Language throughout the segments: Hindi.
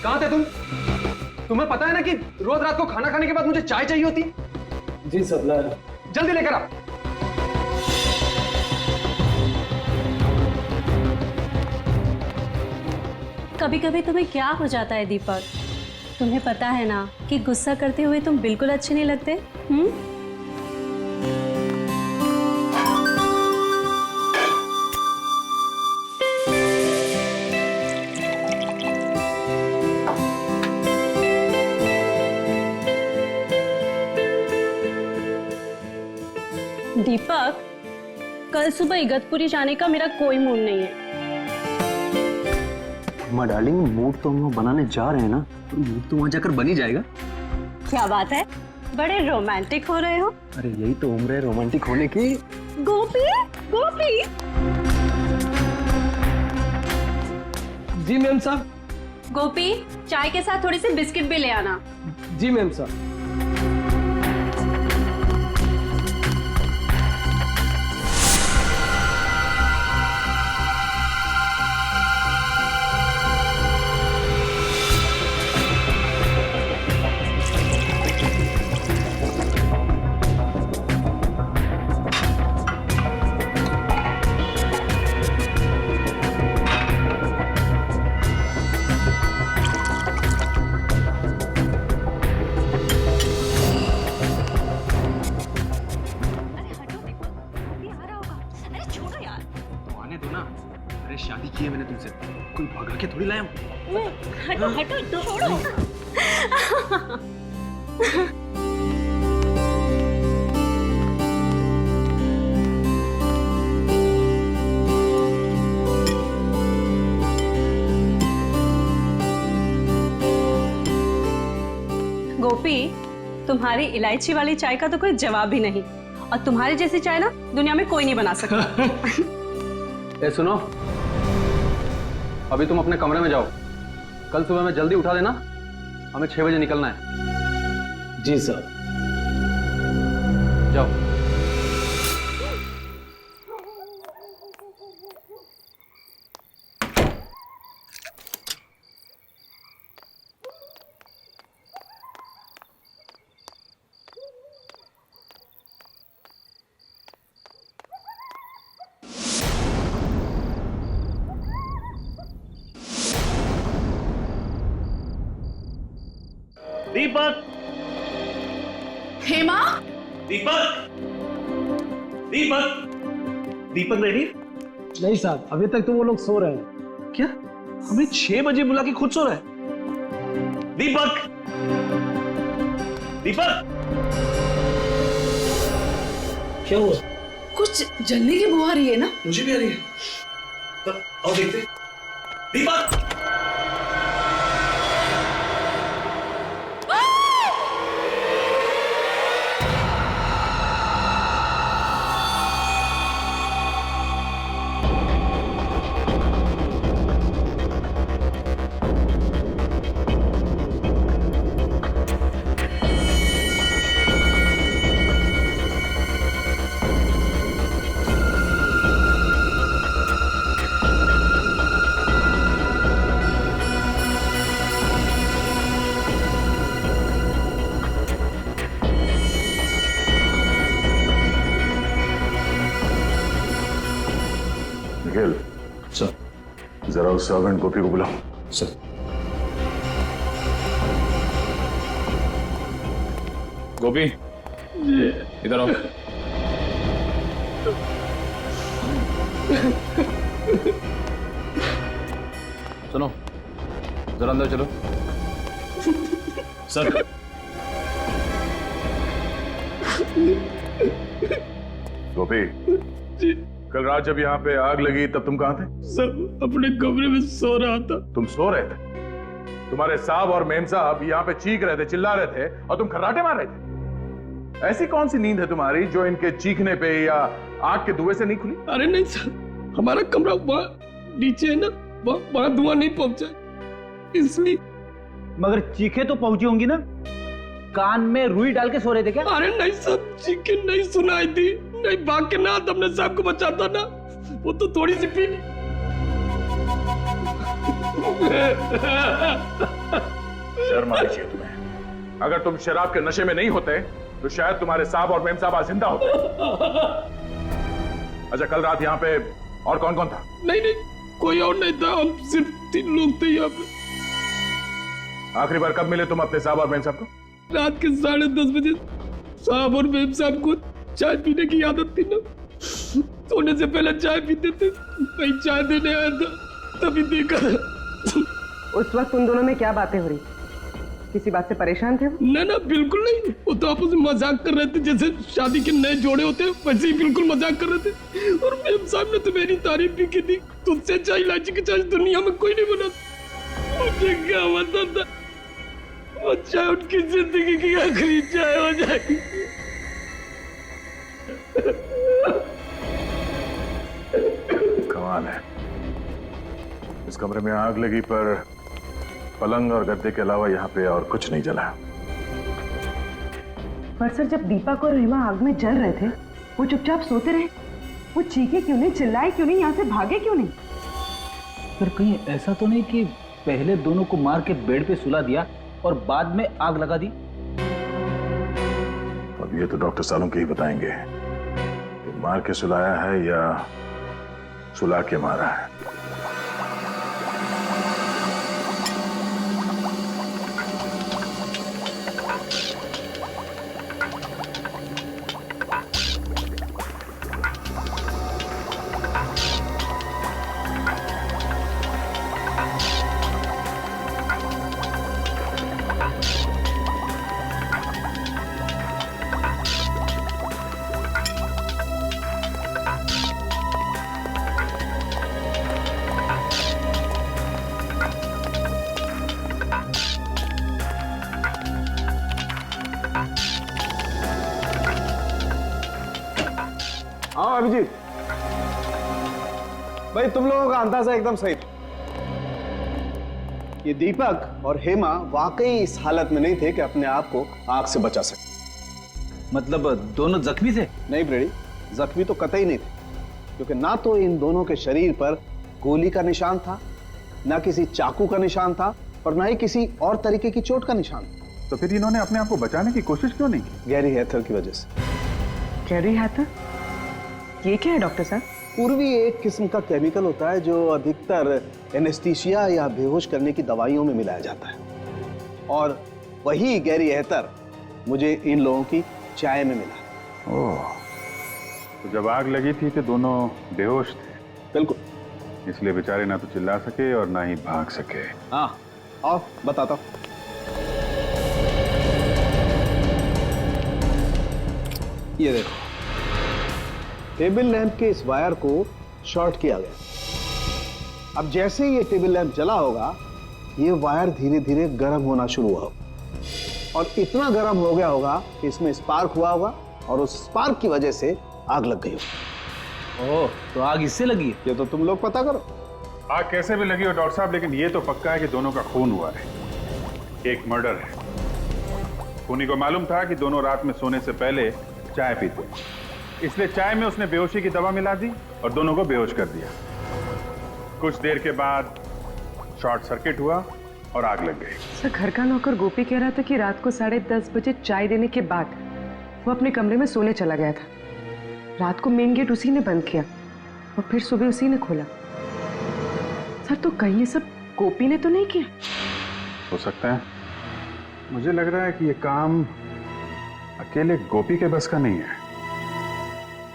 कहाँ थे तुम? तुम्हें पता है ना कि रोज रात को खाना खाने के बाद मुझे चाय चाहिए होती। जी सर, ला रहा। जल्दी लेकर आ। कभी कभी तुम्हें क्या हो जाता है दीपक? तुम्हें पता है ना कि गुस्सा करते हुए तुम बिल्कुल अच्छे नहीं लगते। दीपक, कल सुबह इगतपुरी जाने का मेरा कोई मूड नहीं है। डार्लिंग, मूड तो हम लोग बनाने जा रहे हैं ना, तो मूड तो वहां जाकर बन ही जाएगा। क्या बात है, बड़े रोमांटिक हो रहे हो। अरे यही तो उम्र है रोमांटिक होने की। गोपी, गोपी। जी मैम साहब। गोपी, चाय के साथ थोड़ी सी बिस्किट भी ले आना। जी मैम साहब। शादी की है मैंने तुमसे, कोई भगा के थोड़ी लाया हूं। हटो हटो, छोड़ो। गोपी, तुम्हारी इलायची वाली चाय का तो कोई जवाब ही नहीं, और तुम्हारी जैसी चाय ना दुनिया में कोई नहीं बना सकता। ए सुनो, अभी तुम अपने कमरे में जाओ। कल सुबह में जल्दी उठा देना, हमें 6 बजे निकलना है। जी सर। जाओ। दीपक, हेमा, दीपक, दीपक, दीपक रेडी? नहीं साहब, अभी तक तो वो लोग सो रहे हैं। क्या? हमें 6 बजे बुला के खुद सो रहा है? दीपक, दीपक, क्या हुआ? कुछ जलने की बू आ रही है ना? मुझे भी आ रही है। तब आओ देखते। दीपक, निखिल, सर। जरा उस सर्वेंट गोपी को बुलाओ। सर। गोपी, इधर आओ। सुनो, जरा अंदर चलो। सर। गोपी, कल रात जब यहाँ पे आग लगी तब तुम कहाँ थे? सर, अपने कमरे में सो रहा था। तुम सो रहे थे? तुम्हारे साहब और मेम साहब यहाँ पे चीख रहे थे, चिल्ला रहे थे, और तुम खर्राटे मार रहे थे। ऐसी कौन सी नींद है तुम्हारी जो इनके चीखने पे या आग के धुएं से नहीं खुली? अरे नहीं सर, हमारा कमरा वहाँ नीचे है ना, वहाँ धुआं नहीं पहुंचा, इसलिए। मगर चीखे तो पहुंची होंगी ना? कान में रुई डाल के सो रहे थे क्या? अरे नहीं सर, चीखें नहीं सुनाई थी। नहीं भाग के ना तुमने साहब को बचाता ना, वो तो थोड़ी सी पीली। शर्म आनी चाहिए तुम्हें। अगर तुम शराब के नशे में नहीं होते तो शायद तुम्हारे साहब और मेम साहब आज जिंदा होते। अच्छा, कल रात यहाँ पे और कौन कौन था? नहीं नहीं, कोई और नहीं था, हम सिर्फ 3 लोग थे यहाँ पे। आखिरी बार कब मिले तुम अपने साहब और मेम साहब को? रात के 10:30 बजे साहब और मेम साहब को चाय पीने की आदत थी ना, सोने से पहले चाय पीते थे। मैं चाय देने आया था, तभी देखा। उस वक्त उन दोनों में क्या बातें हो रही? किसी बात से परेशान थे वो? ना ना, बिल्कुल नहीं। वो तो आपस में मजाक कर रहे थे, जैसे शादी के नए जोड़े होते हैं वैसे ही बिल्कुल मजाक कर रहे थे। और मेम साहब ने तो मेरी तारीफ भी की थी। तुझसे चाय, इलायची की चाय दुनिया में कोई नहीं बना। मुझे क्या पता था वो चाय उनकी जिंदगी की आखिरी चाय हो जाएगी। कमाल है, इस कमरे में आग लगी पर पलंग और गद्दे के अलावा यहाँ पे और कुछ नहीं जला। पर सर, जब दीपक और हेमा आग में जल रहे थे वो चुपचाप सोते रहे। वो चीखे क्यों नहीं, चिल्लाए क्यों नहीं, यहाँ से भागे क्यों नहीं? पर कहीं ऐसा तो नहीं कि पहले दोनों को मार के बेड पे सुला दिया और बाद में आग लगा दी? अब ये तो डॉक्टर सालों के ही बताएंगे कि मार के सुलाया है या सुला के मारा है। हाँ अभिजीत भाई, तुम लोगों का अंदाजा एकदम सही था। ये दीपक और हेमा वाकई इस हालत में नहीं थे कि अपने आप को आग से बचा सके। मतलब दोनों जख्मी थे? नहीं ब्रेडी, जख्मी तो कतई नहीं थे, क्योंकि ना तो इन दोनों के शरीर पर गोली का निशान था, ना किसी चाकू का निशान था, और ना ही किसी और तरीके की चोट का निशान था। तो फिर इन्होंने अपने आप को बचाने की कोशिश क्यों नहीं की? गैरी हैथर की वजह से। गैरी हैथर? ये क्या है डॉक्टर साहब? पूर्वी एक किस्म का केमिकल होता है जो अधिकतर एनेस्थीसिया या बेहोश करने की दवाइयों में मिलाया जाता है, और वही गैरी हैथर मुझे इन लोगों की चाय में मिला। ओह, तो जब आग लगी थी तो दोनों बेहोश थे? बिल्कुल, इसलिए बेचारे ना तो चिल्ला सके और ना ही भाग सके। हाँ, आओ बताता हूं। ये देखो, टेबल लैंप के इस वायर को शॉर्ट किया गया। अब जैसे ही ये टेबल लैंप जला होगा, ये वायर धीरे धीरे गर्म होना शुरू हुआ, और इतना गर्म हो गया होगा कि इसमें स्पार्क हुआ होगा, और उस स्पार्क की वजह से आग लग गई होगी। ओह, तो आग इससे लगी? ये तो तुम लोग पता करो। आग कैसे भी लगी हो डॉक्टर साहब, लेकिन ये तो पक्का है कि दोनों का खून हुआ है। एक मर्डर है। खूनी को मालूम था कि दोनों रात में सोने से पहले चाय पीते हैं, इसलिए चाय में उसने बेहोशी की दवा मिला दी और दोनों को बेहोश कर दिया। कुछ देर के बाद शॉर्ट सर्किट हुआ और आग लग गई। सर, घर का नौकर गोपी कह रहा था कि रात को 10:30 बजे चाय देने के बाद वो अपने कमरे में सोने चला गया था। रात को मेन गेट उसी ने बंद किया और फिर सुबह उसी ने खोला। सर, तो कहीं ये सब गोपी ने तो नहीं किया? हो सकता है। मुझे लग रहा है कि ये काम अकेले गोपी के बस का नहीं है,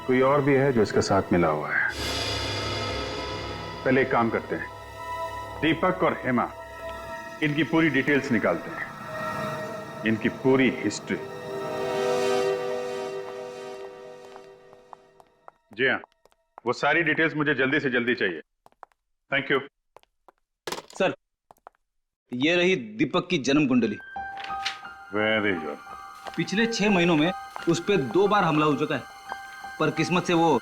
कोई और भी है जो इसके साथ मिला हुआ है। पहले एक काम करते हैं, दीपक और हेमा, इनकी पूरी डिटेल्स निकालते हैं, इनकी पूरी हिस्ट्री। जी हाँ, वो सारी डिटेल्स मुझे जल्दी से जल्दी चाहिए। थैंक यू सर, ये रही दीपक की जन्म कुंडली। Very good. पिछले 6 महीनों में उस पर 2 बार हमला हो चुका है, पर किस्मत से वो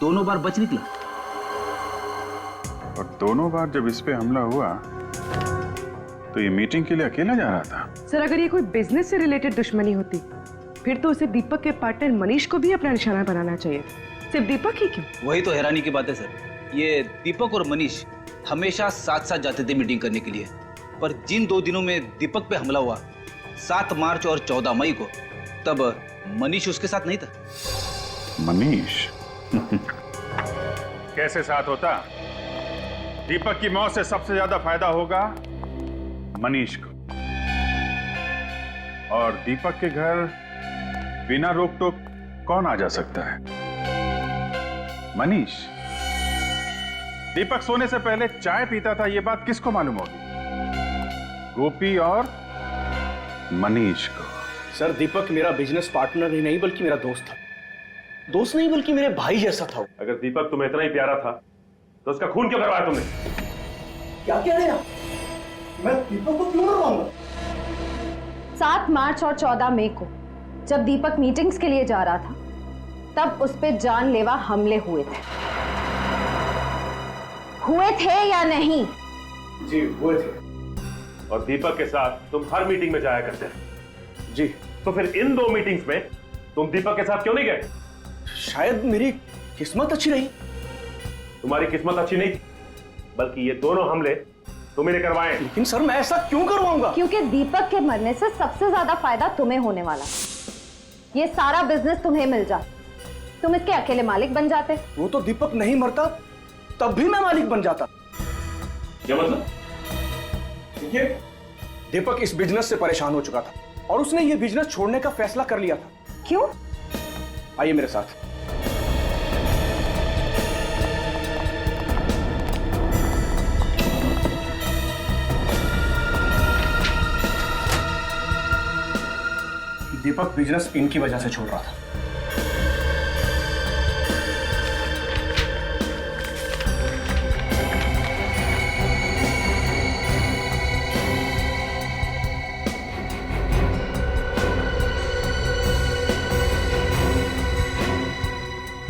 दोनों बार बच निकला। और दोनों बार जब इस पे हमला हुआ तो ये मीटिंग के लिए अकेला जा रहा था। सर, अगर ये कोई बिजनेस से रिलेटेड दुश्मनी होती फिर तो उसे दीपक के पार्टनर मनीष को भी अपना निशाना बनाना चाहिए, सिर्फ दीपक ही क्यों? वही तो हैरानी की बात है सर। ये दीपक और मनीष हमेशा साथ साथ जाते थे मीटिंग करने के लिए, पर जिन 2 दिनों में दीपक पे हमला हुआ 7 मार्च और 14 मई को, तब मनीष उसके साथ नहीं था। मनीष कैसे साथ होता? दीपक की मौत से सबसे ज्यादा फायदा होगा मनीष को, और दीपक के घर बिना रोक टोक कौन आ जा सकता है? मनीष। दीपक सोने से पहले चाय पीता था, यह बात किसको मालूम होगी? गोपी और मनीष को। सर, दीपक मेरा बिजनेस पार्टनर ही नहीं बल्कि मेरा दोस्त था। दोस्त नहीं बल्कि मेरे भाई जैसा था। अगर दीपक तुम्हें इतना ही प्यारा था तो उसका खून क्यों करवाया तुमने? क्या कह रहे हैं आप? मैं दीपक को क्यों मरवाऊंगा? 7 मार्च और 14 मई को जब दीपक मीटिंग्स के लिए जा रहा था, तब उस पे जानलेवा हमले हुए थे या नहीं? जी हुए थे। और दीपक के साथ तुम हर मीटिंग में जाया करते थे। जी। तो फिर इन 2 मीटिंग्स में तुम दीपक के साथ क्यों नहीं गए? शायद मेरी किस्मत अच्छी रही। तुम्हारी किस्मत अच्छी नहीं, बल्कि ये दोनों हमले तुम्हें करवाए। लेकिन सर, मैं ऐसा क्यों करवाऊंगा? क्योंकि दीपक के मरने से सबसे ज्यादा फायदा तुम्हें होने वाला। ये सारा बिजनेस तुम्हें मिल जाता, तुम इसके अकेले मालिक बन जाते। वो तो दीपक नहीं मरता तब भी मैं मालिक बन जाता। क्या मतलब? देखिए, दीपक इस बिजनेस से परेशान हो चुका था और उसने ये बिजनेस छोड़ने का फैसला कर लिया था। क्यों? आइए मेरे साथ। दीपक बिजनेस इनकी वजह से छोड़ रहा था।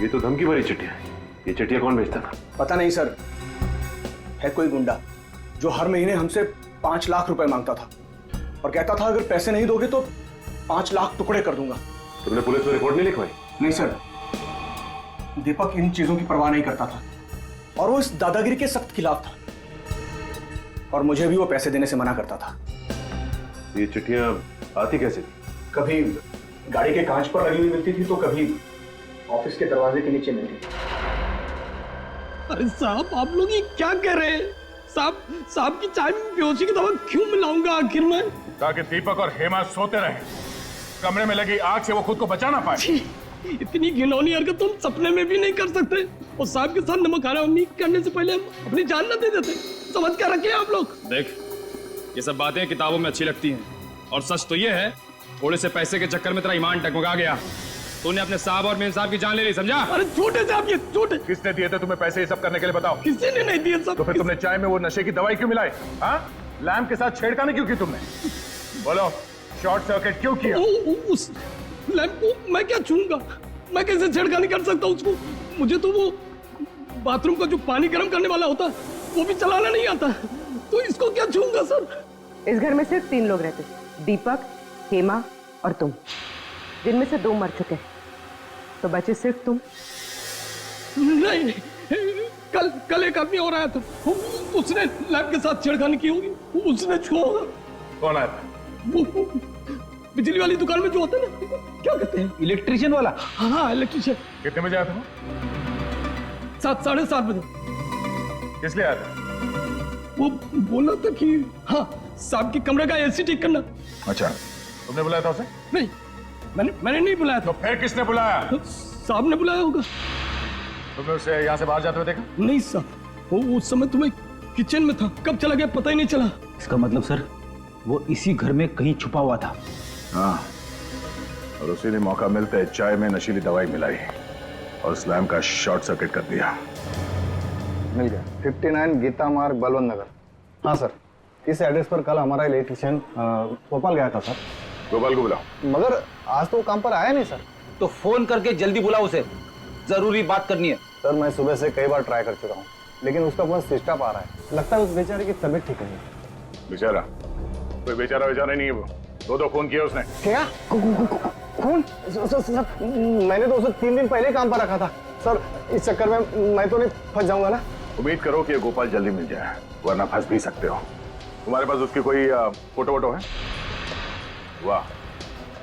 ये तो धमकी भरी चिट्ठियां है। ये चिट्ठियां कौन भेजता था? पता नहीं सर, है कोई गुंडा जो हर महीने हमसे 5 लाख रुपए मांगता था और कहता था अगर पैसे नहीं दोगे तो 5 लाख टुकड़े कर दूंगा। तुमने पुलिस में रिपोर्ट नहीं लिखवाई? नहीं सर, दीपक इन चीजों की परवाह नहीं करता था और वो इस दादागिरी के सख्त खिलाफ था, और मुझे भी वो पैसे देने से मना करता था। ये चिट्ठियां आती कैसे थी? कभी गाड़ी के कांच पर लगी हुई मिलती थी तो कभी ऑफिस के दरवाजे के नीचे मिलती थी। अरे साहब, आप लोग ये क्या कह रहे हैं? साहब की चाय में बेहोशी की दवा क्यों मिलाऊंगा आखिर मैं? ताकि दीपक और हेमा सोते रहे, कमरे में लगी आग से वो खुद को बचा ना पाए। इतनी घिनौनी हरकत तुम सपने में भी नहीं कर सकते। और साहब के साथ नमक हरामी करने से पहले हम अपनी जान न दे देते। समझ कर रखे आप लोग। देख, ये सब बातें किताबों में अच्छी लगती हैं, और सच तो ये है, थोड़े से पैसे के चक्कर में तेरा ईमान टकमका गया। तूने अपने साहब और मेरे साहब की जान ले ली, समझा? अरे झूठे साहब, ये झूठे। किसने दिए थे तुम्हें पैसे ये सब करने के लिए, बताओ? किसी ने नहीं दिए सब। तो फिर तुमने चाय में वो नशे की दवाई क्यों मिलाई? हाँ, लैम्प के साथ छेड़खानी क्यों की तुमने? बोलो, शॉर्ट सर्किट क्यों किया? उस लैम्प को मैं क्या छूंगा? मैं कैसे छेड़खानी कर सकता हूँ उसको? मुझे तो वो बाथरूम का जो पानी गर्म करने वाला होता है वो भी चलाना नहीं आता, तो इसको क्या छूंगा सर? इस घर में सिर्फ 3 लोग रहते, दीपक, हेमा और तुम, जिनमें से 2 मर चुके हैं, तो बचे सिर्फ तुम। नहीं, कल एक आदमी और आया था, उसने लैब के साथ छेड़खानी की होगी, उसने छुआ होगा। कौन आया था? वो बिजली वाली दुकान में जो होता है ना, क्या कहते हैं? इलेक्ट्रिशियन वाला। हाँ, इलेक्ट्रिशियन। कितने बजे आया था? 7, 7:30 बजे। किस लिए आया था? वो बोला था कि हाँ, साहब के कमरे का एसी ठीक करना। अच्छा, तुमने बुलाया था उसे? नहीं, मैंने नहीं बुलाया था। तो फिर किसने बुलाया? साहब ने बुलाया होगा। तुमने उसे यहाँ से बाहर जाते हुए देखा? नहीं साहब, वो उस समय तुम्हें किचन में था, कब चला गया पता ही नहीं चला। इसका मतलब सर, वो इसी घर में कहीं छुपा हुआ था। हाँ, और उसी ने मौका मिलते चाय में नशीली दवाई मिलाई और स्लैम का शॉर्ट सर्किट कर दिया। मिल गया। 59 गीता मार्ग, बलवंत नगर। हाँ सर, इस एड्रेस पर कल हमारा इलेक्ट्रिशियन भोपाल गया था सर। गोपाल को बुलाओ। मगर आज तो काम पर आया नहीं सर। तो फोन करके जल्दी बुलाओ उसे, जरूरी बात करनी है। सर, मैं सुबह से कई बार ट्राई कर चुका हूँ, लेकिन उसका फोन स्विच ऑफ आ रहा है। लगता है उस बेचारे की तबीयत ठीक नहीं है। बेचारा? कोई बेचारा नहीं है वो, 2 फोन किए उसने। क्या खून? सर, मैंने तो उसे 3 दिन पहले काम पर रखा था सर। इस चक्कर में मैं तो नहीं फंस जाऊंगा ना? उम्मीद करो कि ये गोपाल जल्दी मिल जाए, वरना फंस भी सकते हो। तुम्हारे पास उसकी कोई फोटो वोटो है? वाह,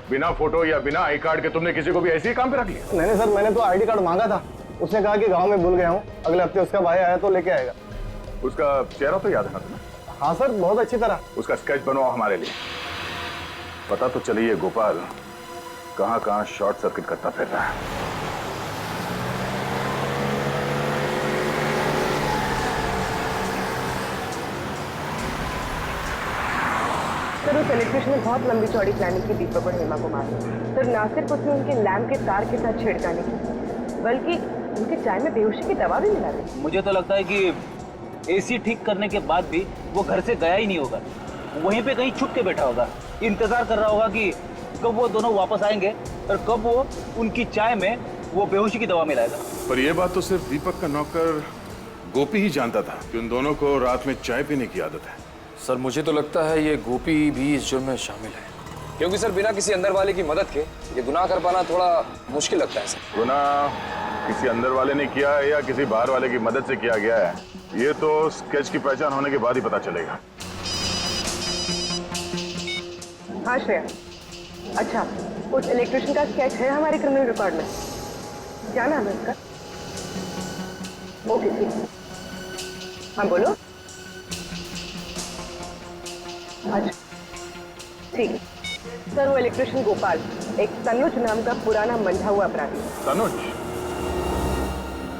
बिना फोटो या बिना आई कार्ड के तुमने किसी को भी ऐसे ही काम पे रख लिया? नहीं सर, मैंने तो आईडी कार्ड मांगा था, उसने कहा कि गांव में भूल गया हूँ, अगले हफ्ते उसका भाई आया तो लेके आएगा। उसका चेहरा तो याद है ना तुम्हें? हाँ सर, बहुत अच्छी तरह। उसका स्केच बनवाओ हमारे लिए, पता तो चले ये गोपाल कहाँ कहाँ शॉर्ट सर्किट करता फिर रहा है। सर उस इलेक्ट्रिशियन ने बहुत लंबी चौड़ी प्लानिंग की दीपक और हेमा को मारने। सर ना सिर्फ उसने उनके लैम्प के तार के साथ छेड़खानी की, बल्कि उनके चाय में बेहोशी की दवा भी मिला दी। मुझे तो लगता है कि एसी ठीक करने के बाद भी वो घर से गया ही नहीं होगा, वहीं पे कहीं छुप के बैठा होगा, इंतजार कर रहा होगा कि कब वो दोनों वापस आएंगे और कब वो उनकी चाय में वो बेहोशी की दवा मिलाएगा। पर यह बात तो सिर्फ दीपक का नौकर गोपी ही जानता था कि उन दोनों को रात में चाय पीने की आदत है। सर मुझे तो लगता है ये गोपी भी इस जुर्म में शामिल है, क्योंकि सर बिना किसी अंदर वाले की मदद के ये गुनाह कर पाना थोड़ा मुश्किल लगता है सर। गुनाह किसी अंदर वाले ने किया है या किसी बाहर वाले की मदद से किया गया है, ये तो स्केच की पहचान होने के बाद ही पता चलेगा। हाँ श्रेया, अच्छा उस इलेक्ट्रिशियन का स्केच है हमारे क्रिमिनल रिकॉर्ड में? क्या नाम है उसका? ओके ठीक, हाँ बोलो। अच्छा ठीक है सर, वो इलेक्ट्रिशियन गोपाल एक तनुज नाम का पुराना मंझा हुआ अपराधी। तनुज?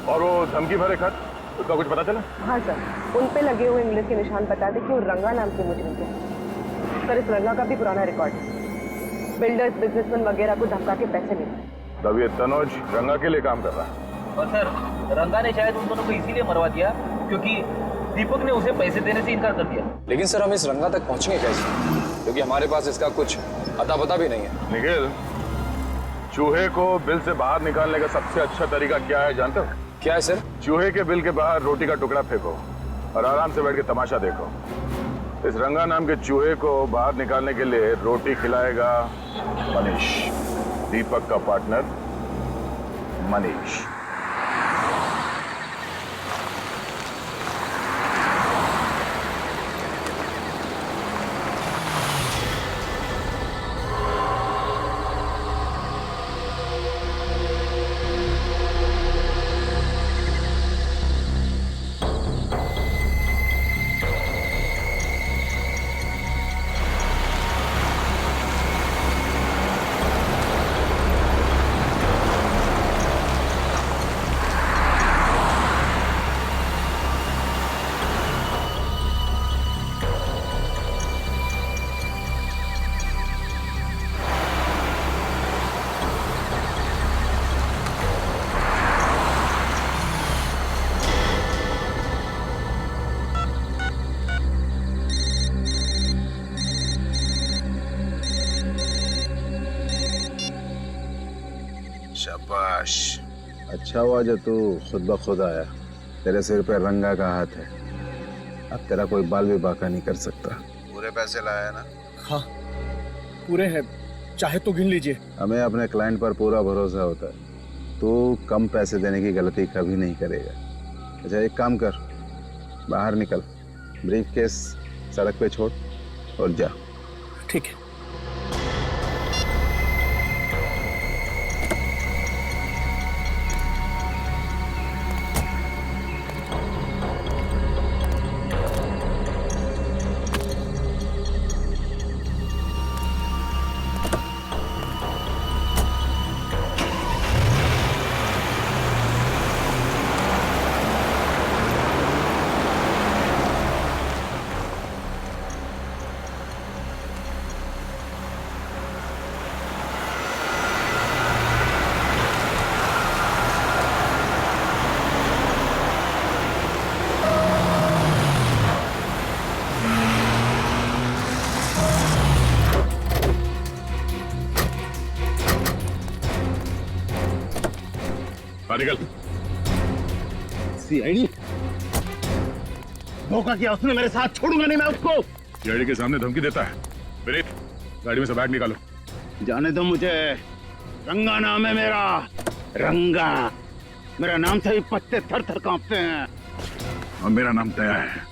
और वो धमकी भरे खत, उसका कुछ पता चला? हाँ सर, उन पे लगे हुए इंग्लिश के निशान बताते कि वो रंगा नाम के मुजरिम थे। सर इस रंगा का भी पुराना रिकॉर्ड है, बिल्डर्स बिजनेसमैन वगैरह को धमका के पैसे लेते। तब ये तनुज रंगा के लिए काम कर रहा है। और सर रंगा ने शायद उन दोनों को इसीलिए मरवा दिया क्योंकि दीपक ने उसे पैसे देने से इनकार कर दिया। लेकिन सर हम इस रंगा तक पहुंचेंगे कैसे, क्योंकि हमारे पास इसका कुछ अता पता भी नहीं है। निखिल, चूहे को बिल से बाहर निकालने का सबसे अच्छा तरीका क्या है जानते हो? क्या है सर? चूहे के बिल के बाहर रोटी का टुकड़ा फेंको और आराम से बैठ के तमाशा देखो। इस रंगा नाम के चूहे को बाहर निकालने के लिए रोटी खिलाएगा मनीष, दीपक का पार्टनर मनीष। शाबाश, अच्छा हुआ जो तू खुद ब खुद आया। तेरे सिर पे रंगा का हाथ है, अब तेरा कोई बाल भी बाका नहीं कर सकता। पूरे पैसे लाया ना? हाँ पूरे हैं, चाहे तो गिन लीजिए। हमें अपने क्लाइंट पर पूरा भरोसा होता है, तू कम पैसे देने की गलती कभी नहीं करेगा। अच्छा एक काम कर, बाहर निकल, ब्रीफ केस सड़क पे छोड़ और जा। ठीक है। निकल। सीआईडी धोखा किया उसने मेरे साथ, छोड़ूंगा नहीं मैं उसको। सीआईडी के सामने धमकी देता है। विनीत, गाड़ी में से बैग निकालो। जाने दो मुझे, रंगा नाम है मेरा, रंगा। मेरा नाम से ही पत्ते थर थर कांपते हैं। और मेरा नाम दया है।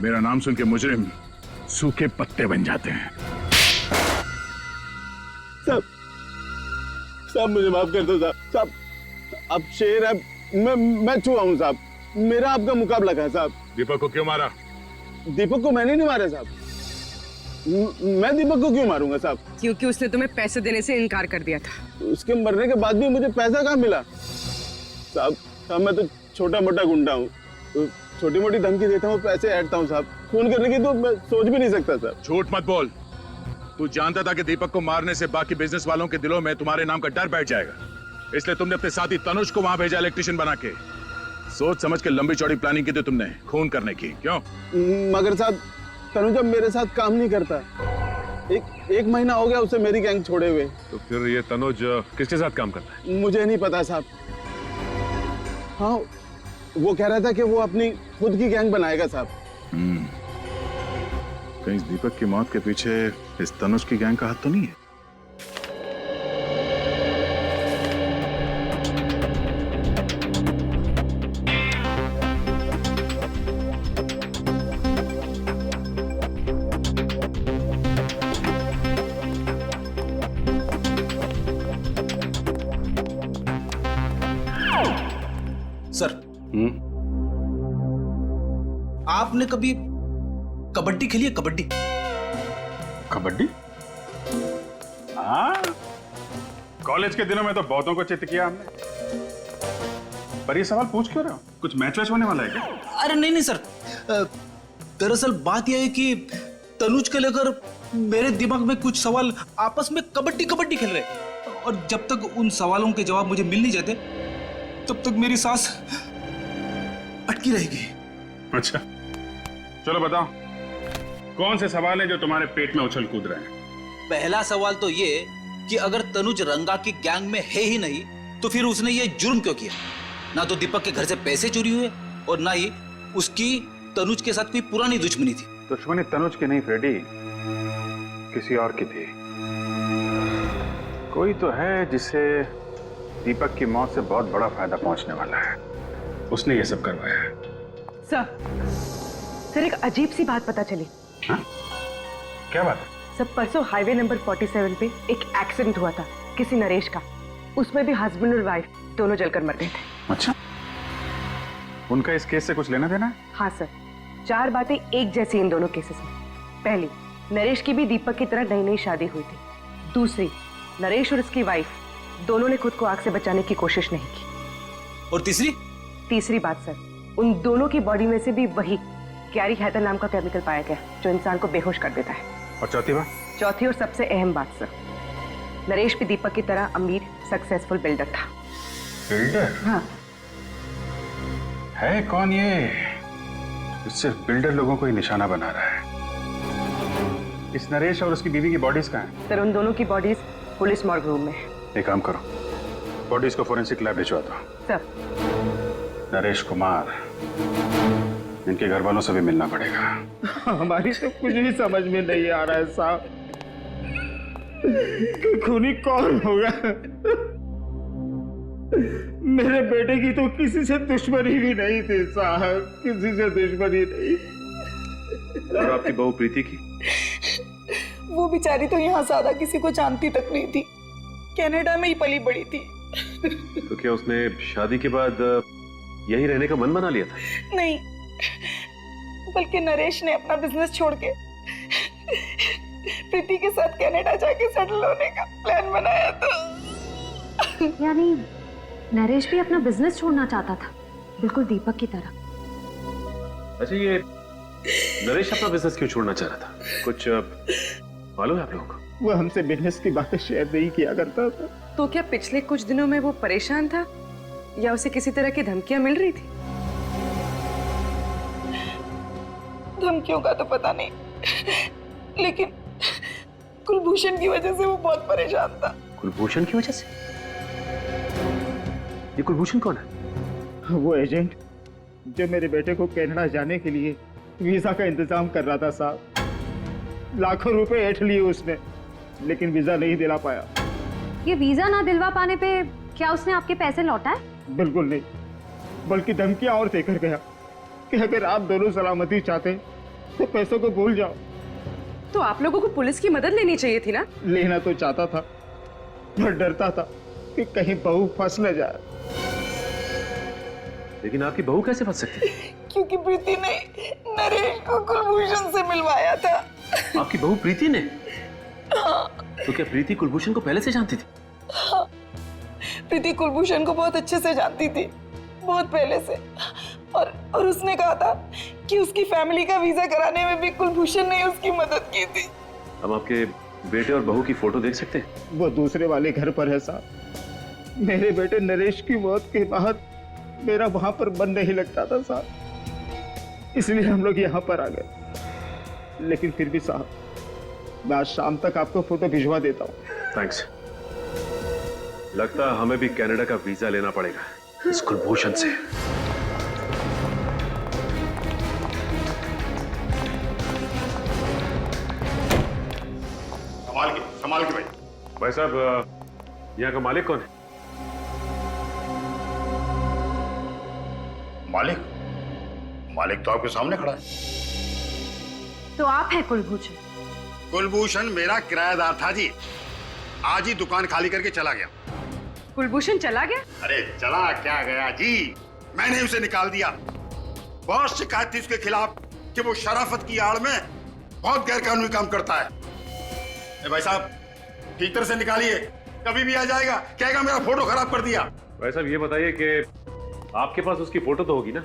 मेरा नाम सुन के मुजरिम सूखे पत्ते बन जाते हैं। साहब मुझे माफ कर दो साहब। साहब अब शेर है, मैं चूहा हूँ साहब। मेरा आपका मुकाबला है साहब। दीपक को क्यों मारा? दीपक को मैंने नहीं मारा साहब। मैं दीपक को क्यों मारूंगा साहब? क्योंकि उसने तुम्हें पैसे देने से इनकार कर दिया था। उसके मरने के बाद भी मुझे पैसा कहाँ मिला साहब? मैं तो छोटा मोटा गुंडा हूँ, तो छोटी मोटी धमकी देता हूँ, पैसे ऐडता हूँ साहब। खून करने की तो मैं सोच भी नहीं सकता साहब। झूठ मत बोल। तू जानता था कि दीपक को मारने से बाकी बिजनेस वालों के दिलों में तुम्हारे नाम का डर बैठ जाएगा, इसलिए तुमने अपने साथी तनुज को वहां भेजा इलेक्ट्रिशियन बना के। सोच समझ के लंबी चौड़ी प्लानिंग की थी तुमने खून करने की, क्यों? मगर साहब तनुज अब मेरे साथ काम नहीं करता। एक महीना हो गया उसे मेरी गैंग छोड़े हुए। तो फिर ये तनुज किसके साथ काम करता है? मुझे नहीं पता साहब। हाँ, वो कह रहा था कि वो अपनी खुद की गैंग बनाएगा साहब। कहीं इस दीपक की मौत के पीछे इस तनुज की गैंग का हाथ तो नहीं है? सर, आपने कभी कबड्डी खेली है? कबड्डी? कबड्डी? हाँ, कॉलेज के दिनों में तो बहुतों को चित किया हमने। पर ये सवाल पूछ क्यों रहे हो? कुछ मैच वैच होने वाला है क्या? अरे नहीं नहीं सर, दरअसल बात यह है कि तनुज को लेकर मेरे दिमाग में कुछ सवाल आपस में कबड्डी कबड्डी खेल रहे हैं, और जब तक उन सवालों के जवाब मुझे मिल नहीं जाते तब तक मेरी सांस अटकी रहेगी। अच्छा, चलो बताओ, कौन से सवाल हैं जो तुम्हारे पेट में उछल कूद रहे हैं? पहला सवाल तो ये कि अगर तनुज रंगा की गैंग में है ही नहीं तो फिर उसने ये जुर्म क्यों किया? ना तो दीपक के घर से पैसे चोरी हुए और ना ही उसकी तनुज के साथ कोई पुरानी दुश्मनी थी। दुश्मनी तनुज की नहीं फ्रेडी, किसी और की थी। कोई तो है जिसे दीपक की मौत से बहुत बड़ा फायदा पहुंचने वाला है, उसने ये सब करवाया है। सर एक अजीब सी बात पता चली। हाँ? क्या बात है? सब परसों हाईवे नंबर 47 पे एक एक्सीडेंट हुआ था किसी नरेश का। उसमें भी हस्बैंड और वाइफ दोनों जलकर मर गए थे। अच्छा, उनका इस केस से कुछ लेना देना है? हाँ सर, 4 बातें एक जैसी इन दोनों केसेस में। पहली, नरेश की भी दीपक की तरह नई नई शादी हुई थी। दूसरी, नरेश और उसकी वाइफ दोनों ने खुद को आग से बचाने की कोशिश नहीं की। और तीसरी बात सर, उन दोनों की बॉडी में से भी वही कैरी हैथर नाम का केमिकल पाया गया जो इंसान को बेहोश कर देता है। और चौथी बात? चौथी और सबसे अहम बात सर, नरेश भी दीपक की तरह अमीर सक्सेसफुल बिल्डर था। बिल्डर? हाँ। है कौन ये सिर्फ बिल्डर लोगों को ही निशाना बना रहा है? इस नरेश और उसकी बीवी की बॉडीज कहाँ हैं? सर उन दोनों की बॉडीज पुलिस मॉर्ग रूम में है। एक काम करो, बॉडीज को फोरेंसिक लैब भिजवा दो। सर नरेश कुमार, इनके घर वालों से भी मिलना पड़ेगा। हमारी तो कुछ भी समझ में नहीं आ रहा है साहब कि खूनी कौन होगा। मेरे बेटे की तो किसी से दुश्मनी भी नहीं थी साहब, किसी से दुश्मनी नहीं। और आपकी बहू प्रीति की? वो बेचारी तो यहाँ ज्यादा किसी को जानती तक नहीं थी, कनाडा में ही पली बड़ी थी। तो क्या उसने शादी के बाद यही रहने का मन बना लिया था? नहीं, बल्कि नरेश ने अपना बिजनेस छोड़ के प्रीति के साथ कनाडा जाके सेटल होने का प्लान बनाया था। यानी नरेश भी अपना बिजनेस छोड़ना चाहता था, बिल्कुल दीपक की तरह। अच्छा, ये नरेश अपना बिजनेस क्यों छोड़ना चाह रहा था? कुछ मालूम है आप लोगों को? वो हमसे बिजनेस की बातें शेयर नहीं किया करता था। तो क्या पिछले कुछ दिनों में वो परेशान था या उसे किसी तरह की धमकियां मिल रही थी? धमकियों का तो पता नहीं, लेकिन कुलभूषण की वजह से वो बहुत परेशान था। कुलभूषण की वजह से? ये कुलभूषण कौन है? वो एजेंट जो मेरे बेटे को कनाडा जाने के लिए वीजा का इंतजाम कर रहा था साहब। लाखों रुपए ऐंठ लिए उसने, लेकिन वीजा नहीं दिला पाया। ये वीजा ना दिलवा पाने पे क्या उसने आपके पैसे लौटाए? बिल्कुल नहीं, बल्कि धमकियां और देकर गया कि अगर आप दोनों सलामती चाहते तो पैसों को भूल जाओ। तो आप लोगों को पुलिस की मदद लेनी चाहिए थी ना। लेना तो चाहता था पर डरता था कि कहीं बहू फंस न जाए। लेकिन आपकी बहू कैसे फंस सकती है? क्योंकि प्रीति ने नरेश को कुलभूषण से मिलवाया था। आपकी बहू प्रीति ने? तो क्या प्रीति कुलभूषण को पहले से जानती थी? हाँ, प्रीति कुलभूषण को बहुत अच्छे से जानती थी, बहुत पहले से। और उसने कहा था कि उसकी फैमिली का वीजा कराने में भी कुलभूषण ने उसकी मदद की थी। हम आपके बेटे और बहू की फोटो देख सकते हैं? वो दूसरे वाले घर पर है साहब। मेरे बेटे नरेश की मौत के बाद मेरा वहां पर मन नहीं लगता था साहब, इसलिए हम लोग यहाँ पर आ गए। लेकिन फिर भी साहब, मैं आज शाम तक आपको फोटो भिजवा देता हूँ। थैंक्स। लगता है हमें भी कनाडा का वीजा लेना पड़ेगा इस कुलभूषण से। संभाल के भाई। भाई साहब, यहाँ का मालिक कौन है? मालिक तो आपके सामने खड़ा है। तो आप हैं कुलभूषण? कुलभूषण मेरा किराएदार था जी, आज ही दुकान खाली करके चला गया। कुलभूषण चला गया? अरे चला क्या गया जी, मैंने उसे निकाल दिया। बहुत शिकायत थी उसके खिलाफ कि वो शराफत की आड़ में बहुत गैरकानूनी काम करता है। भाई साहब, ठीक तरह से निकालिए, कभी भी आ जाएगा, कहेगा मेरा फोटो खराब कर दिया। भाई साहब, ये बताइए कि आपके पास उसकी फोटो तो होगी ना?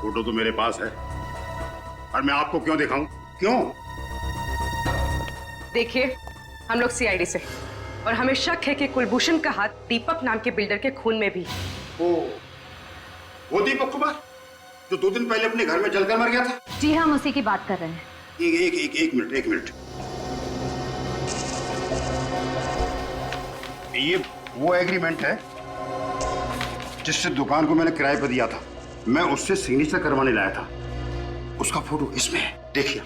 फोटो तो मेरे पास है, और मैं आपको क्यों दिखाऊं? क्यों? देखिए, हम लोग सीआईडी से, और हमें शक है कि कुलभूषण का हाथ दीपक नाम के बिल्डर के खून में भी। वो दीपक कुमार जो 2 दिन पहले अपने घर में जलकर मर गया था? जी हम उसी की बात कर रहे हैं। एक मिनट। ये वो एग्रीमेंट है जिससे दुकान को मैंने किराए पर दिया था। मैं उससे सिग्नेचर करवाने लाया था। उसका फोटो इसमें है, देखिए।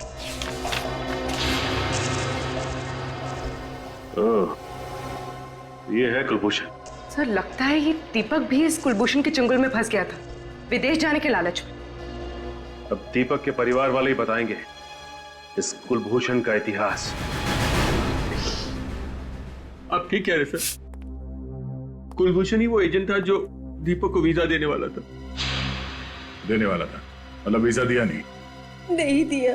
ये है कुलभूषण। सर, लगता है ये दीपक भी इस कुलभूषण के चंगुल में फंस गया था, विदेश जाने के लालच में। अब दीपक के परिवार वाले ही बताएंगे इस कुलभूषण का इतिहास। आप ठीक कह रहे सर, कुलभूषण ही वो एजेंट था जो दीपक को वीजा देने वाला था। मतलब वीजा दिया नहीं दिया,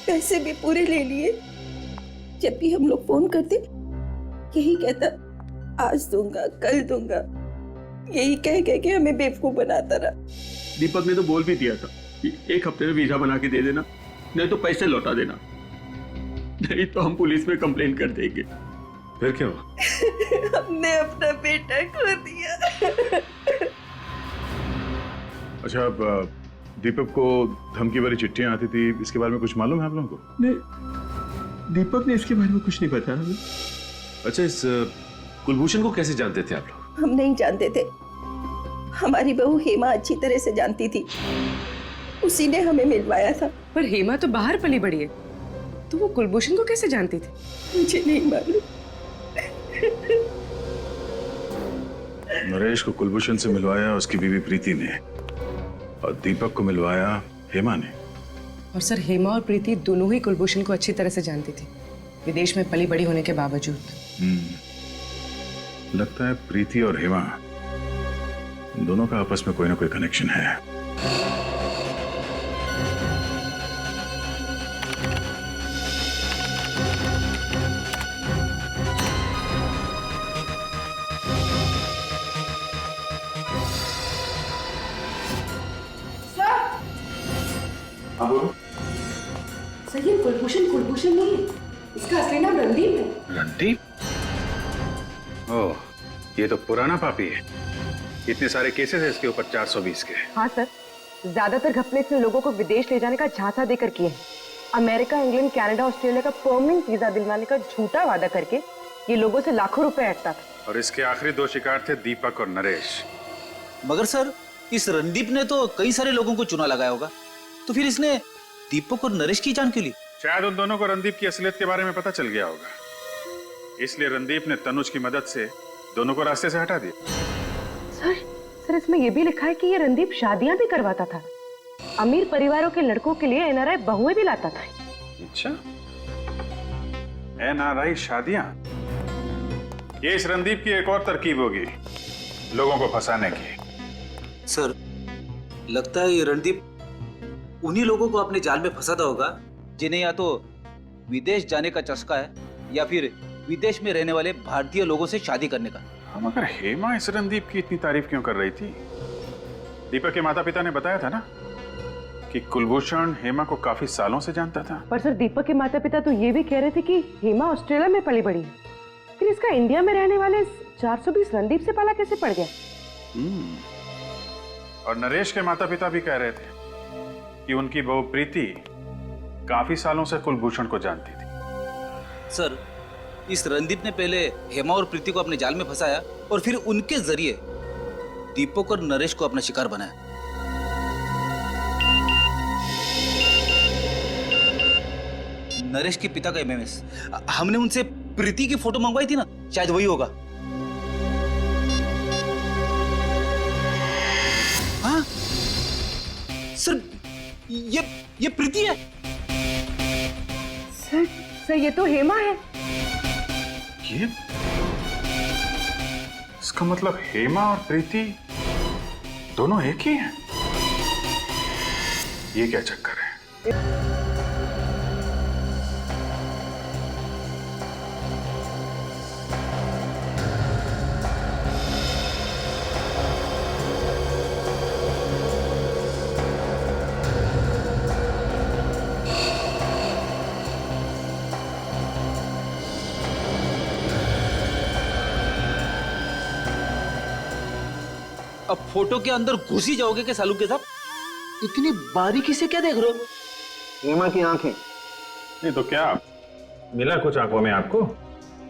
पैसे भी पूरे ले लिए। जब भी हम लोग फोन करते यही कहता, आज दूंगा, कल दूंगा, यही कह के हमें बेवकूफ बनाता रहा। दीपक ने तो बोल भी दिया था कि 1 हफ्ते में वीजा बना के दे देना, नहीं तो पैसे लौटा देना, नहीं तो हम पुलिस में कंप्लेन कर देंगे। फिर क्या हुआ? हमने अपना बेटा खो दिया। अच्छा, अब दीपक को धमकी वाली चिट्ठियां आती थी, इसके बारे में कुछ मालूम है आप लोगों को? नहीं, दीपक ने इसके बारे में कुछ नहीं बताया हमें। अच्छा, इस कुलभूषण को कैसे जानते थे आप लोग? हम नहीं जानते थे, हमारी बहू हेमा अच्छी तरह से जानती थी, उसी ने हमें मिलवाया था। पर हेमा तो बाहर पली बड़ी है, तो वो कुलभूषण को कैसे जानती थी? मुझे नहीं मालूम। नरेश को कुलभूषण से मिलवाया उसकी बीवी प्रीति ने, और दीपक को मिलवाया हेमा ने। और सर, हेमा और प्रीति दोनों ही कुलभूषण को अच्छी तरह से जानती थी, विदेश में पली बड़ी होने के बावजूद। लगता है प्रीति और हेमा दोनों का आपस में कोई ना कोई कनेक्शन है। हाँ बोलो। सर, ये कुलभूषण नहीं है, इसका असली नाम रणदीप है। रणदीप? ओह, ये तो पुराना पापी है। इतने सारे केसेस है इसके ऊपर, 420 के। हाँ सर, ज्यादातर घपले इसने लोगों को विदेश ले जाने का झांसा देकर किए हैं। अमेरिका, इंग्लैंड, कनाडा, ऑस्ट्रेलिया का परमानेंट वीजा दिलवाने का झूठा वादा करके ये लोगों से लाखों रुपए ऐंठता था। और इसके आखिरी 2 शिकार थे दीपक और नरेश। मगर सर, इस रणदीप ने तो कई सारे लोगों को चुना लगाया होगा, तो फिर इसने दीपक और नरेश की जान क्यों ली? शायद उन दोनों को रणदीप की असलियत के बारे में पता चल गया होगा, इसलिए रणदीप ने तनुज की मदद से दोनों को रास्ते से हटा दिया। सर इसमें यह भी लिखा है कि ये रणदीप शादियां भी करवाता था, अमीर परिवारों के लड़कों के लिए एनआरआई बहुएं भी लाता था। अच्छा, एनआरआई शादियां, ये इस रणदीप की एक और तरकीब होगी लोगों को फंसाने की। सर, लगता है ये रणदीप उन्हीं लोगों को अपने जाल में फंसाता होगा जिन्हें या तो विदेश जाने का चस्का है या फिर विदेश में रहने वाले भारतीय लोगों से शादी करने का। हम मगर हेमा इस रणदीप की इतनी तारीफ क्यों कर रही थी? दीपक के माता पिता ने बताया था ना कि कुलभूषण हेमा को काफी सालों से जानता था। पर सर, दीपक के माता पिता तो ये भी कह रहे थे कि हेमा ऑस्ट्रेलिया में पली बड़ी है, फिर इसका इंडिया में रहने वाले 420 रणदीप से पाला कैसे पड़ गया? और नरेश के माता पिता भी कह रहे थे कि उनकी बहू प्रीति काफी सालों से कुलभूषण को जानती थी। सर, इस रणदीप ने पहले हेमा और प्रीति को अपने जाल में फंसाया और फिर उनके जरिए दीपक और नरेश को अपना शिकार बनाया। नरेश के पिता का एमएमएस, हमने उनसे प्रीति की फोटो मंगवाई थी ना, शायद वही होगा। हाँ सर, ये प्रीति है। सर ये तो हेमा है। ये इसका मतलब हेमा और प्रीति दोनों एक ही हैं। ये क्या चक्कर है? अब फोटो के अंदर घुस ही जाओगे क्या सालू के साथ? इतनी बारीकी से क्या देख रहे हो? हेमा की आंखें। नहीं तो क्या मिला कुछ आंखों में आपको?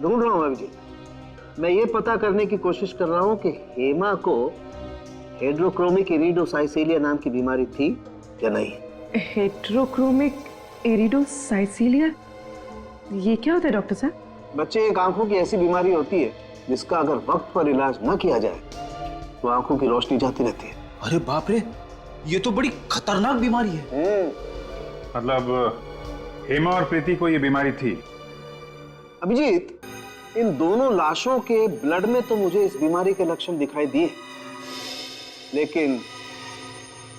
ढूंढ रहा हूं अभिजीत। मैं ये पता करने की कोशिश कर रहा हूं कि हेमा को हेड्रोक्रोमिक इरिडोसाइसिलिया नाम की बीमारी थी या नहीं। हेड्रोक्रोमिक इरिडोसाइसिलिया, ये क्या होता है डॉक्टर साहब? बच्चे, एक आंखों की ऐसी बीमारी होती है जिसका अगर वक्त पर इलाज न किया जाए तो आंखों की रोशनी जाती रहती है। अरे बाप रे, ये तो बड़ी खतरनाक बीमारी है। मतलब हेमा और प्रीति को ये बीमारी थी? अभिजीत, इन दोनों लाशों के ब्लड में तो मुझे इस बीमारी के लक्षण दिखाई दिए, लेकिन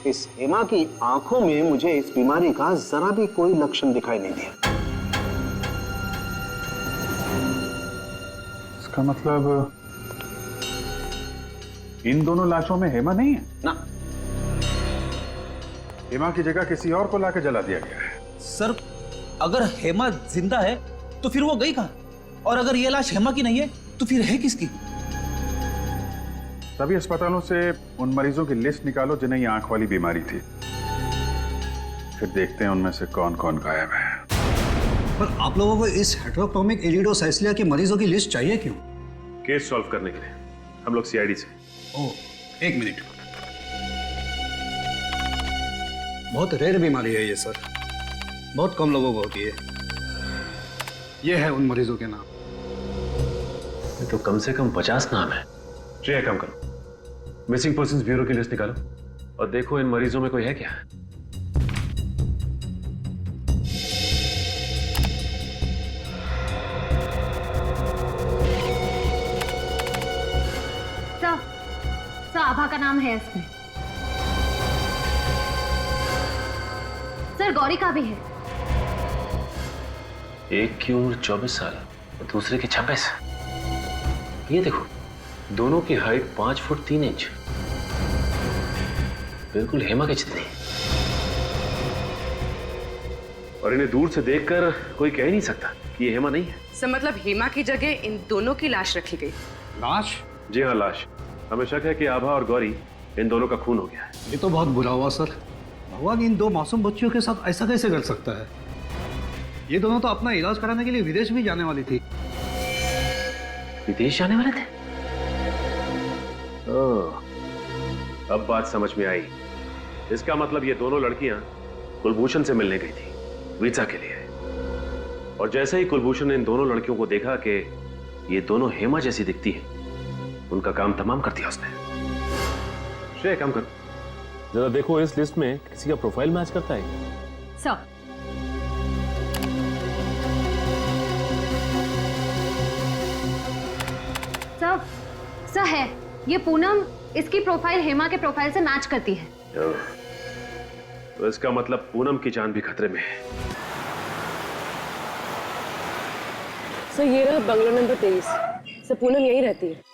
इस हेमा की आंखों में मुझे इस बीमारी का जरा भी कोई लक्षण दिखाई नहीं दिया। इसका मतलब इन दोनों लाशों में हेमा नहीं है ना। हेमा की जगह किसी और को लाकर जला दिया गया है। सर, अगर हेमा जिंदा है तो फिर वो गई कहां? और अगर ये लाश हेमा की नहीं है तो फिर है किसकी? सभी अस्पतालों से उन मरीजों की लिस्ट निकालो जिन्हें ये आंख वाली बीमारी थी, फिर देखते हैं उनमें से कौन कौन गायब है। पर आप लोगों को इस हेड्रोक्रोमिक इरिडोसाइसिलिया के मरीजों की लिस्ट चाहिए क्यों? केस सॉल्व करने के लिए हम लोग सीआईडी से। ओह, एक मिनट। बहुत रेयर बीमारी है ये सर, बहुत कम लोगों को होती है। ये है उन मरीजों के नाम। ये तो कम से कम 50 नाम है। श्रेया, काम करो, मिसिंग पर्सन्स ब्यूरो की लिस्ट निकालो और देखो इन मरीजों में कोई है क्या। सर, आभा का नाम है इसमें। सर, गौरी का भी है। एक की उम्र 24 साल और दूसरे की 26। ये देखो, दोनों की हाइट 5 फुट 3 इंच, बिल्कुल हेमा के जितनी। और इन्हें दूर से देखकर कोई कह नहीं सकता कि ये हेमा नहीं है। सर, मतलब हेमा की जगह इन दोनों की लाश रखी गई। लाश? जी हाँ, लाश। हमें शक है कि आभा और गौरी इन दोनों का खून हो गया है। ये तो बहुत बुरा हुआ सर। भगवान इन दो मासूम बच्चियों के साथ ऐसा कैसे कर सकता है? ये दोनों तो अपना इलाज कराने के लिए विदेश भी जाने वाली थी। विदेश जाने वाले थे? ओह, अब बात समझ में आई। इसका मतलब ये दोनों लड़कियां कुलभूषण से मिलने गई थी वीजा के लिए, और जैसे ही कुलभूषण ने इन दोनों लड़कियों को देखा कि ये दोनों हेमा जैसी दिखती है, उनका काम तमाम कर दिया उसने। श्रेय काम कर, जरा देखो इस लिस्ट में किसी का प्रोफाइल मैच करता है। सर सर सर है, ये पूनम, इसकी प्रोफाइल हेमा के प्रोफाइल से मैच करती है। तो इसका मतलब पूनम की जान भी खतरे में है। सर ये रहा बंगला नंबर 23। सर पूनम यहीं रहती है।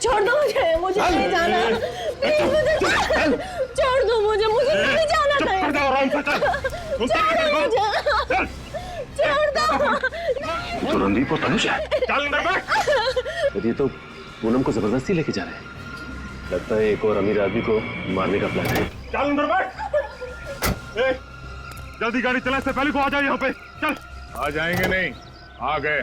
छोड़ दो मुझे, मुझे नहीं जाना। प्लीज मुझे छोड़ दो, मुझे नहीं जाना कहीं। छोड़ दो। तो रणदीप और तनुज है। चल अंदर बैठ। ये तो पूनम को जबरदस्ती लेके जा रहे हैं। लगता है एक और अमीर आदमी को मारने का प्लान है। चल अंदर बैठ। जल्दी गाड़ी चला, इससे पहले को आ जाओ यहाँ पे। चल। आ जाएंगे नहीं, आ गए।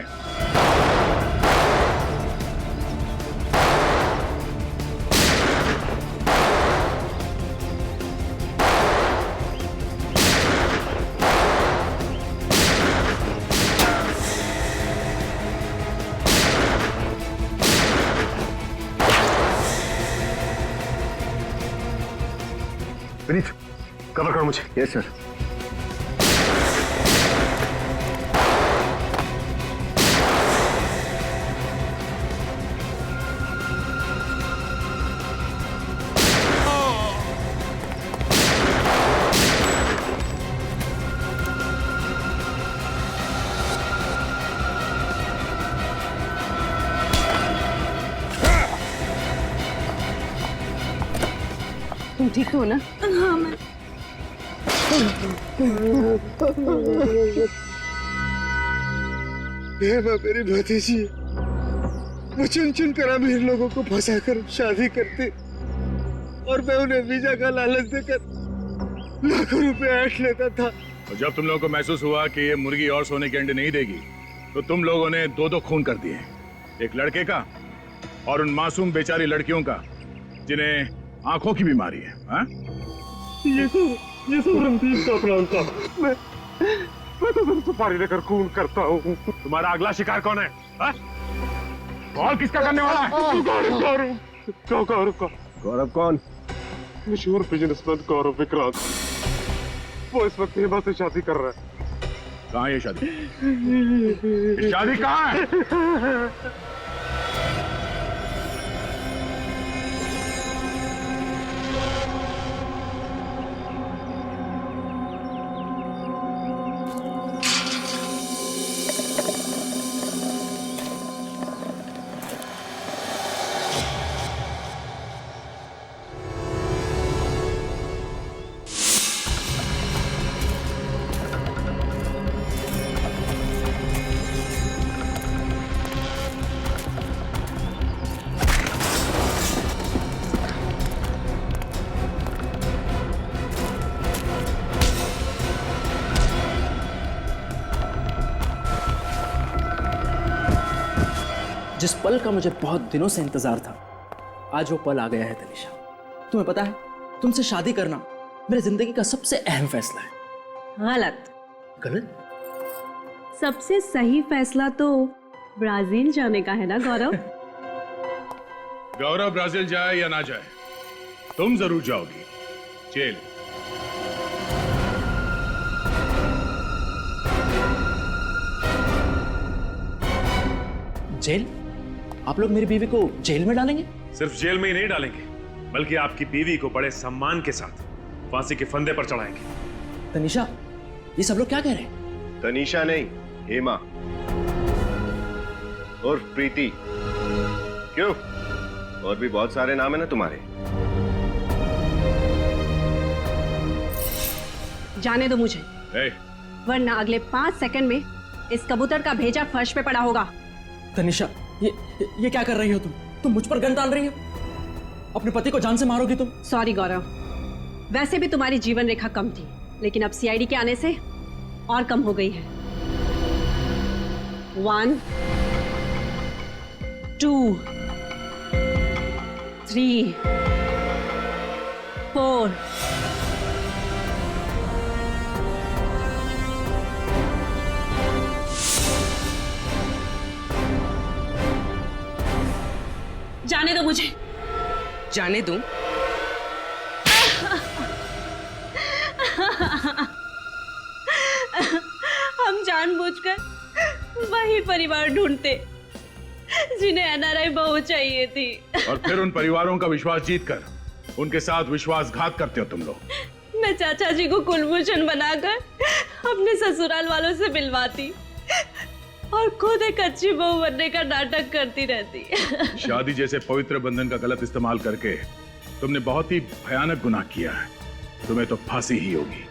विनीत, कवर करो मुझे। Yes sir. तुम ठीक हो ना? हाँ मैं। मेरी भतीजी, वो चुन चुन कर अमीर लोगों को फंसा कर शादी करते और मैं उन्हें वीजा का लालच देकर लाखों रुपए ऐंठ लेता था। और जब तुम लोगों को महसूस हुआ कि ये मुर्गी और सोने के अंडे नहीं देगी, तो तुम लोगों ने दो खून कर दिए, एक लड़के का और उन मासूम बेचारी लड़कियों का जिन्हें आंखों की बीमारी है। हा? ये सब रणदीप का प्लान था। मैं तो सिर्फ सुपारी लेकर खून करता हूँ। तुम्हारा अगला शिकार कौन है? हा? और किसका करने वाला है? गौरव कौन? मशहूर बिजनेसमैन गौरव विक्रांत। वो इस वक्त हेमा से शादी कर रहा है। कहाँ है ये शादी? ये शादी कहाँ है? जिस पल का मुझे बहुत दिनों से इंतजार था, आज वो पल आ गया है तनिषा। तुम्हें पता है, तुमसे शादी करना मेरी जिंदगी का सबसे अहम फैसला है। गलत। गलत? सबसे सही फैसला तो ब्राजील जाने का है ना गौरव? गौरव ब्राजील जाए या ना जाए, तुम जरूर जाओगी जेल। जेल? आप लोग मेरी बीवी को जेल में डालेंगे? सिर्फ जेल में ही नहीं डालेंगे, बल्कि आपकी बीवी को बड़े सम्मान के साथ फांसी के फंदे पर चढ़ाएंगे। तनिषा, ये सब लोग क्या कह रहे हैं? तनिषा नहीं, हेमा और प्रीति। क्यों, और भी बहुत सारे नाम है ना तुम्हारे। जाने दो मुझे, वरना अगले 5 सेकंड में इस कबूतर का भेजा फर्श पे पड़ा होगा। तनिषा, ये क्या कर रही हो तुम? तुम मुझ पर गन डाल रही हो? अपने पति को जान से मारोगी तुम? सॉरी गौरव, वैसे भी तुम्हारी जीवन रेखा कम थी, लेकिन अब सीआईडी के आने से और कम हो गई है। 1 2 3 4 जाने दो मुझे। जाने दूं? हम जानबूझकर वही परिवार ढूंढते जिन्हें एनआरआई बहू चाहिए थी, और फिर उन परिवारों का विश्वास जीतकर उनके साथ विश्वासघात करते हो तुम लोग। मैं चाचा जी को कुलभूषण बनाकर अपने ससुराल वालों से मिलवाती और खुद एक अच्छी बहू बनने का नाटक करती रहती। शादी जैसे पवित्र बंधन का गलत इस्तेमाल करके तुमने बहुत ही भयानक गुनाह किया है। तुम्हें तो फांसी ही होगी।